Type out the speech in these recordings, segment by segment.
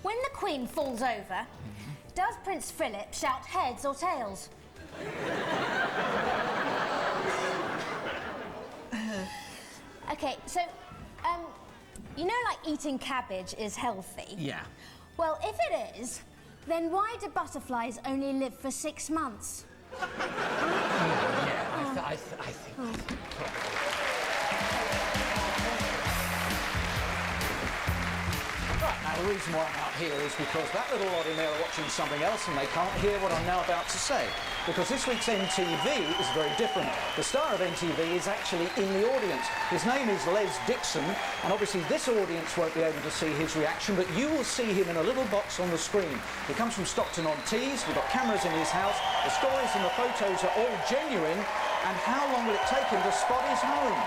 When the Queen falls over, does Prince Philip shout heads or tails? Okay, so, you know, like, eating cabbage is healthy? Yeah. Well, if it is, then why do butterflies only live for 6 months? I think... Right, now the reason why I'm out here is because that little lot in there are watching something else and they can't hear what I'm now about to say. Because this week's NTV is very different. The star of NTV is actually in the audience. His name is Les Dixon, and obviously this audience won't be able to see his reaction, but you will see him in a little box on the screen. He comes from Stockton-on-Tees. We've got cameras in his house. The stories and the photos are all genuine. And how long will it take him to spot his home?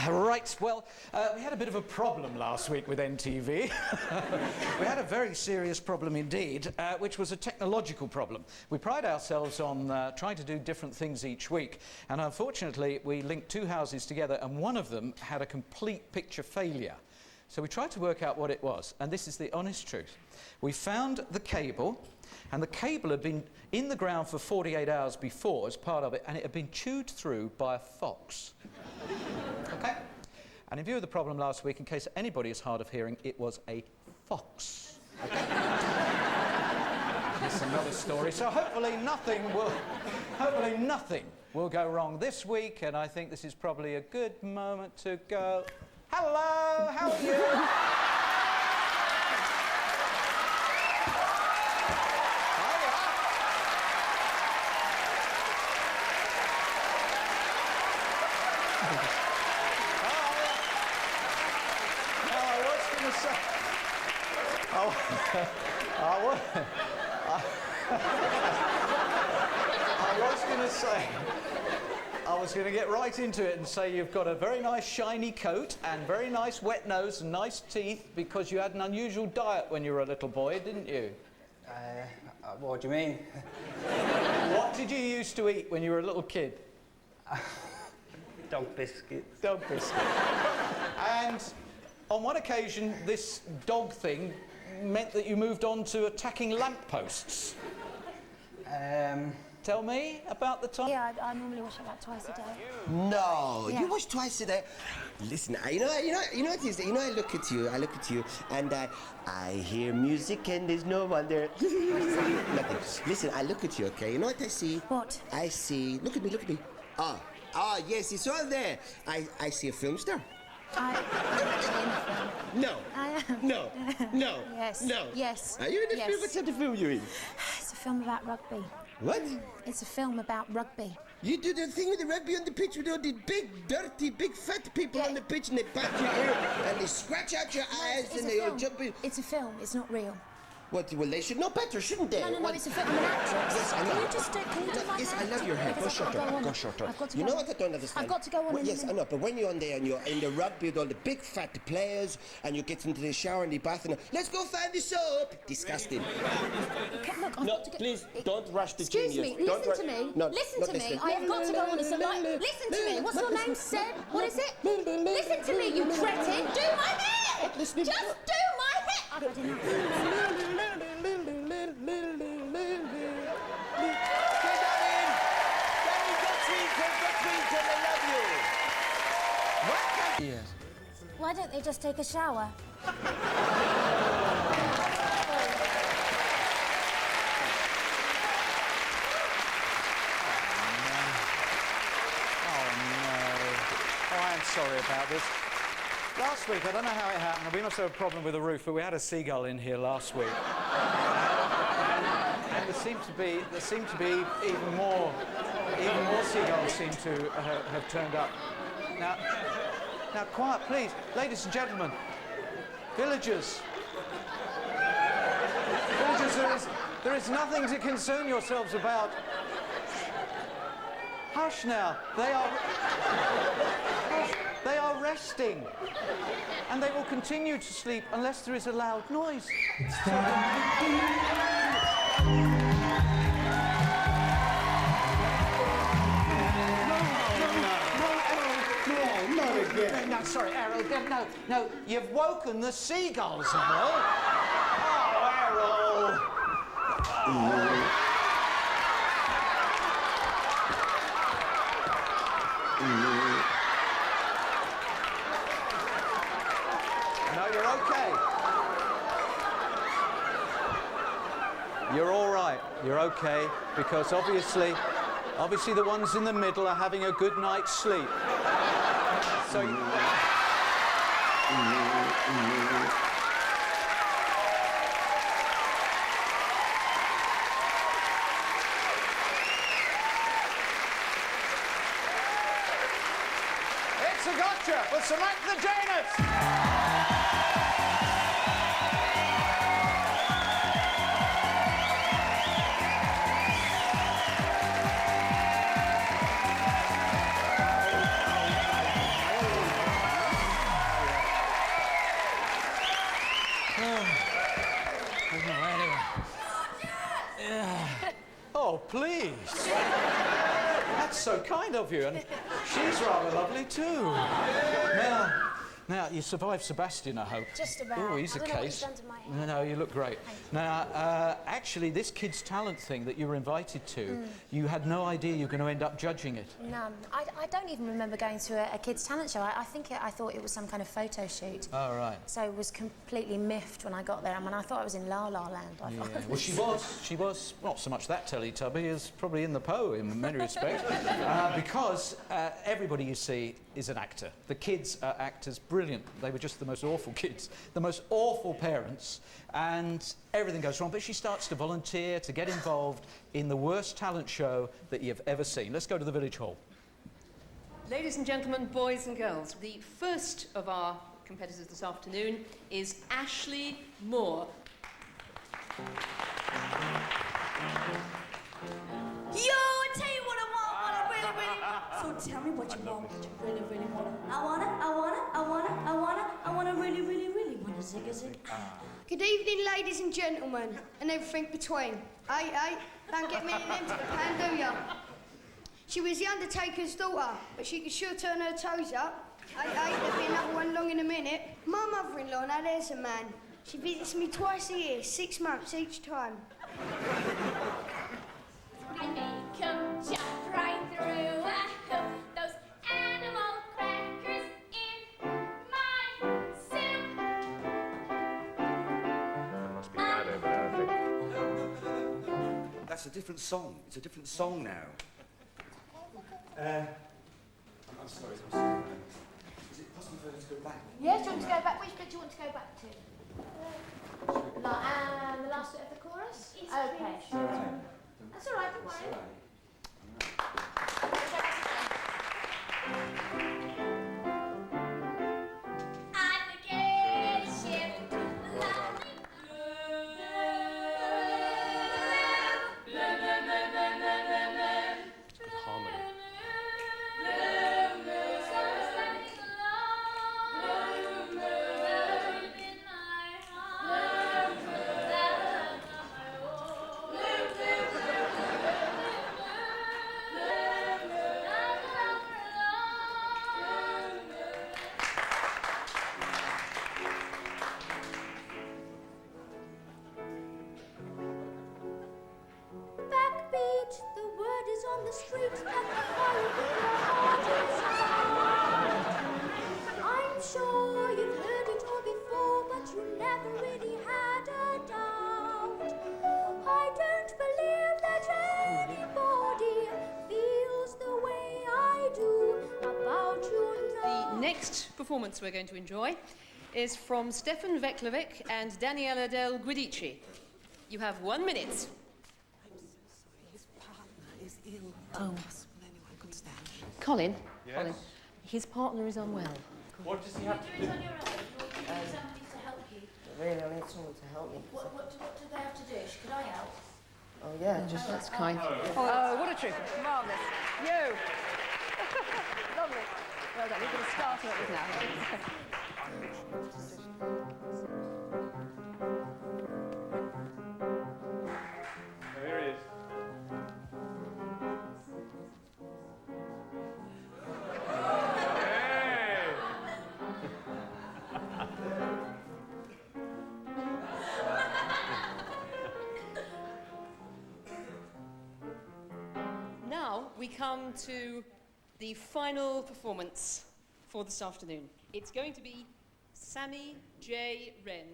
Right, well, we had a bit of a problem last week with NTV. We had a very serious problem indeed, which was a technological problem. We pride ourselves on trying to do different things each week, and unfortunately we linked two houses together and one of them had a complete picture failure. So we tried to work out what it was, and this is the honest truth. We found the cable, and the cable had been in the ground for 48 hours before as part of it, and it had been chewed through by a fox. Okay? And in view of the problem last week, in case anybody is hard of hearing, it was a fox. Okay? That's another story. So hopefully nothing will go wrong this week, and I think this is probably a good moment to go. Hello, how are you? I was going to get right into it and say you've got a very nice shiny coat and very nice wet nose and nice teeth because you had an unusual diet when you were a little boy, didn't you? What do you mean? What did you used to eat when you were a little kid? Dog biscuits. Dog biscuits. And on one occasion, this dog thing meant that you moved on to attacking lampposts. Tell me about the time. Yeah, I normally wash about twice a day. No, Yeah. you wash twice a day. Listen, you know what it is. You know, I look at you, and I hear music, and there's no one there. Nothing. Listen, I look at you, okay? You know what I see? What? I see. Look at me. Yes, it's all there. I see a film star. I'm actually in the film. No. I am. No. No. Yes. No. Yes. Are you in the film? Yes. What type of film you in? It's a film about rugby. What? It's a film about rugby. You do the thing with the rugby on the pitch with all the big, dirty, big, fat people on the pitch, and they bat your ear, and they scratch out your eyes, It's and a they all film. jump in. It's a film. It's not real. What? Well, they should know better, shouldn't they? No, What? it's a film. I'm an actress. Yes, I know. Can you just do my Yes, hair? I love your hair. Go Because short I've got to up. on. Go short up. I've got to You go know on. what I don't understand? I've got to go on in a Yes, I minute. know, but when you're on there and you're in the rugby with all the big fat players and you get into the shower and the bath and let's go find the soap. Disgusting. Okay, look, I've No, got to go. please, don't rush the Excuse genius. me, Don't listen ru- to me. No, Listen not to me. listening. I have got to go on. It's a lie. Listen to me. What's your name, said? What is it? Listen to me, you cretin. Do my hair. Just do my hair. I've had enough. Yes. Why don't they just take a shower? I'm sorry about this. Last week, I don't know how it happened, we must have a problem with the roof, but we had a seagull in here last week. And there seemed to be even more seagulls seem to have turned up. Now, quiet, please. Ladies and gentlemen, villagers. Villagers, there is nothing to concern yourselves about. Hush now. They are resting. And they will continue to sleep unless there is a loud noise. no, sorry, Errol. No, you've woken the seagulls, Errol. Oh, Errol. No, you're okay. You're all right. You're okay, because obviously the ones in the middle are having a good night's sleep. So. It's a gotcha for Samantha Janus. Oh, please. That's so kind of you, and she's rather lovely too. Now, you survived Sebastian, I hope. Just about. Oh, he's a I don't know what case. he's done to my hair. No, you look great. Now, actually, this Kids Talent thing that you were invited to, you had no idea you were going to end up judging it. None. I don't even remember going to a kids' talent show. I thought it was some kind of photo shoot. Oh, right. So I was completely miffed when I got there. I mean, I thought I was in La La Land. I thought. Well, she was not so much that Teletubby as probably in the Poe in many respects, because everybody you see is an actor. The kids are actors, brilliant. They were just the most awful kids, the most awful parents, and everything goes wrong. But she starts to volunteer, to get involved in the worst talent show that you've ever seen. Let's go to the village hall. Ladies and gentlemen, boys and girls, the first of our competitors this afternoon is Ashley Moore. Yo, I tell you what I want, what I really, really want. So tell me what you want, what you really, really want. I really, really, really want a zig. Good evening, ladies and gentlemen, and everything between. Hey, don't get me into the pan, do ya? She was the Undertaker's daughter, but she could sure turn her toes up. Hey, there'll be another one along in a minute. My mother-in-law, now there's a man. She visits me twice a year, 6 months each time. I make 'em jump right through those animal crackers in my soup. Must be bad over there, I think. No. That's a different song. It's a different song now. I'm sorry. Is it possible for her to go back? Yes, do you want to go back? Which bit do you want to go back to? And the last bit of the chorus? Okay. That's all right, don't worry. On the gay ship, lovely Backbeat, the word is on the street that the fire in your heart is hot. I'm sure you've heard it all before, but you never really had a doubt. I don't believe that anybody feels the way I do about you now. The next performance we're going to enjoy is from Stefan Veklovic and Daniela Del Guidici. You have 1 minute. Colin? Yes? Colin, his partner is unwell. What does he have to do? On your own, or do you need somebody to help you? Really, I need someone to help me. What do they have to do? Could I help? Oh, yeah, just That's kind. Oh, what a trip. Marvellous. You. Lovely. Well done. We're going to start with this now. Here he is. Hey! we come to the final performance for this afternoon. It's going to be Sammy J. Wren.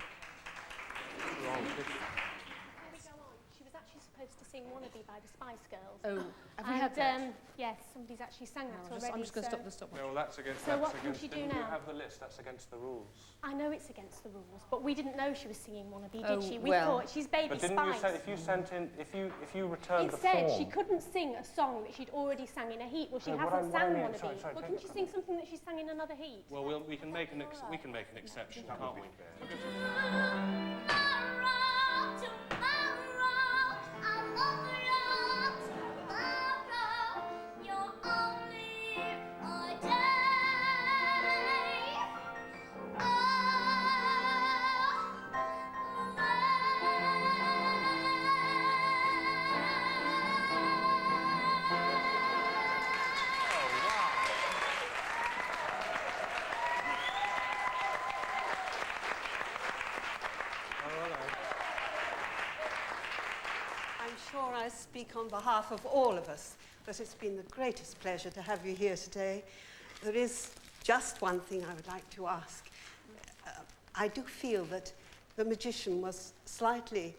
She was actually supposed to sing Wannabe by the Spice Girls. Oh, have we had that? Yes, somebody's actually sang that already. I'm just going to stop the stopwatch. No, well, that's against. So that's what can against she the, do you now? have the list. That's against the rules. I know it's against the rules, but we didn't know she was singing Wannabe, Oh, did she? We well. thought she's Baby But didn't Spice. you say if you sent in, if you returned It the said form? she couldn't sing a song that she'd already sang in a heat. Well, she No, what hasn't I sang mean- Wannabe. sorry, Well, take can she sing something that she sang in another heat? Well, we can make an exception, can't we? I'm sure I speak on behalf of all of us, but it's been the greatest pleasure to have you here today. There is just one thing I would like to ask. I do feel that the magician was slightly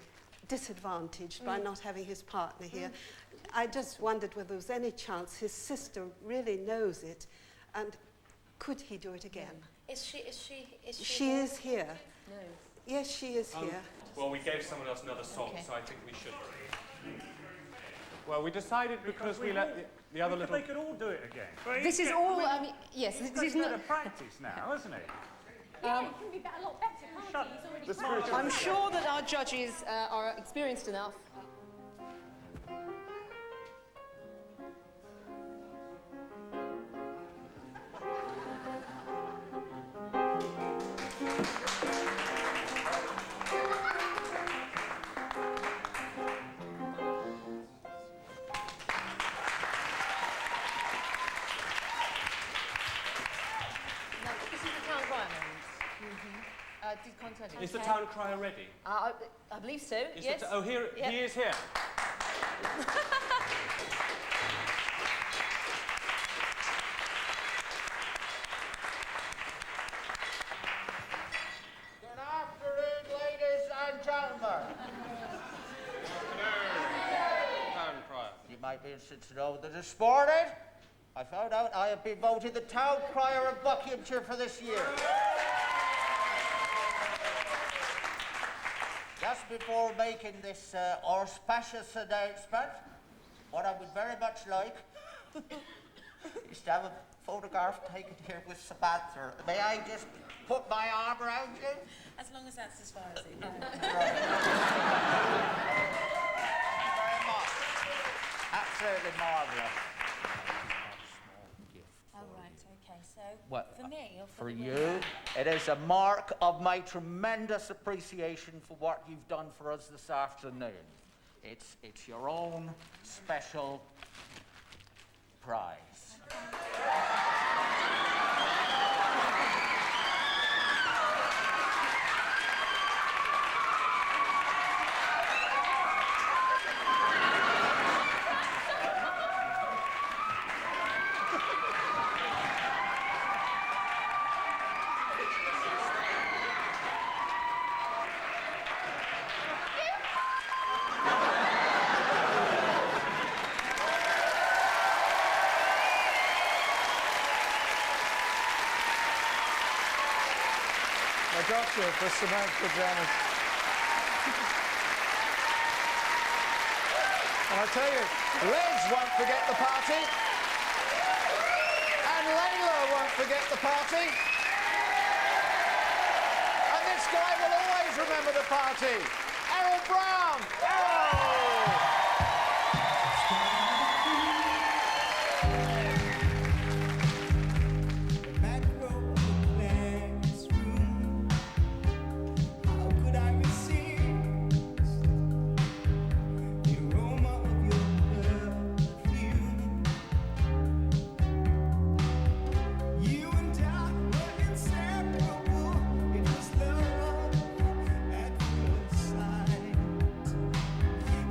disadvantaged by not having his partner here. I just wondered whether there was any chance his sister really knows it, and could he do it again? Is she She is here. No. Yes, she is here. Well, we gave someone else another song, so I think we should. Well, we decided because we let the other little. They could all do it again. This is all, I mean, yes, this is not... practice now, isn't it? Yeah, it can be a lot better, can't he? He's already I'm sure that our judges are experienced enough. Now, this is the town crier moment. Did contact Is the town crier ready? I believe so, yes. Oh, here Yep. he is here. Good afternoon, ladies and gentlemen. Town crier. You might be interested to know that this morning I found out I have been voted the town crier of Buckinghamshire for this year. Just before making this auspicious announcement, what I would very much like is to have a photograph taken here with Samantha. May I just put my arm around you? As long as that's as far as it goes. Thank you very much. Absolutely marvellous. Oh, right, okay. So, What, for me or for the you, women? it is a mark of my tremendous appreciation for what you've done for us this afternoon. It's your own special prize. A doctor for Samantha, Janus. And I tell you, Reg won't forget the party. And Layla won't forget the party. And this guy will always remember the party. Errol Brown. Errol!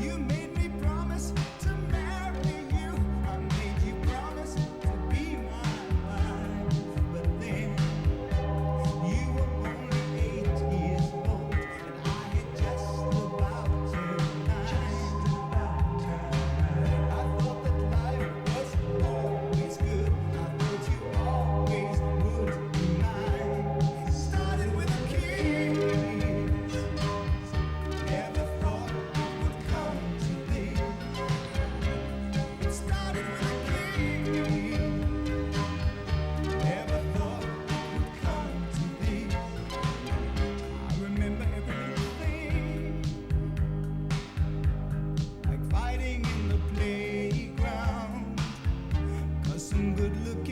You good look